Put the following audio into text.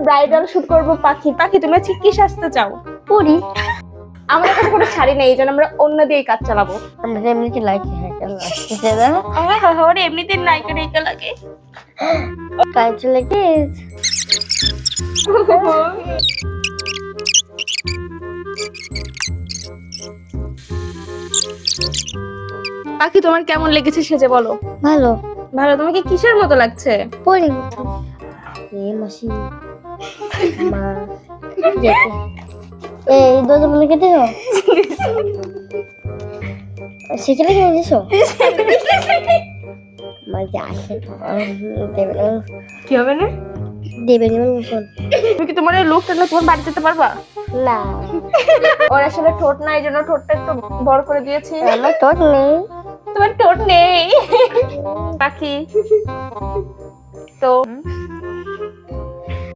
Bridal shoot করব পাখি। পাখি তুমি আজকে কি সাজতে চাও? পরি আমাদের কাছে কোনো শাড়ি নেই, এই জন্য আমরা অন্য দিয়ে কাজ চালাবো। আমরা এমনিতে লাইকি হ্যাঁ কেন আসতেছে না ওরে এমনিতে নায়িকা নায়িকা লাগে। কাজ চলে গেছে পাখি তোমার কেমন লেগেছে সেজে বলো? ভালো ভালো। তোমাকে কিসের মতো লাগছে? পরি মতো এ মাসি মা যেতে এই দোজ মনে কেটে দাও সেখানে কেমন দিছো মজা আসে দেবে না কি হবে না? দেবে না মতন তুমি কি তোমার এই লুকটা না তোমার বাড়ি যেতে পারবা? না ওর আসলে ঠোঁট নাই, এই জন্য ঠোঁটটা একটু বড় করে দিয়েছি। আমার ঠোঁট নেই তোমার ঠোঁট নেই পাখি। তো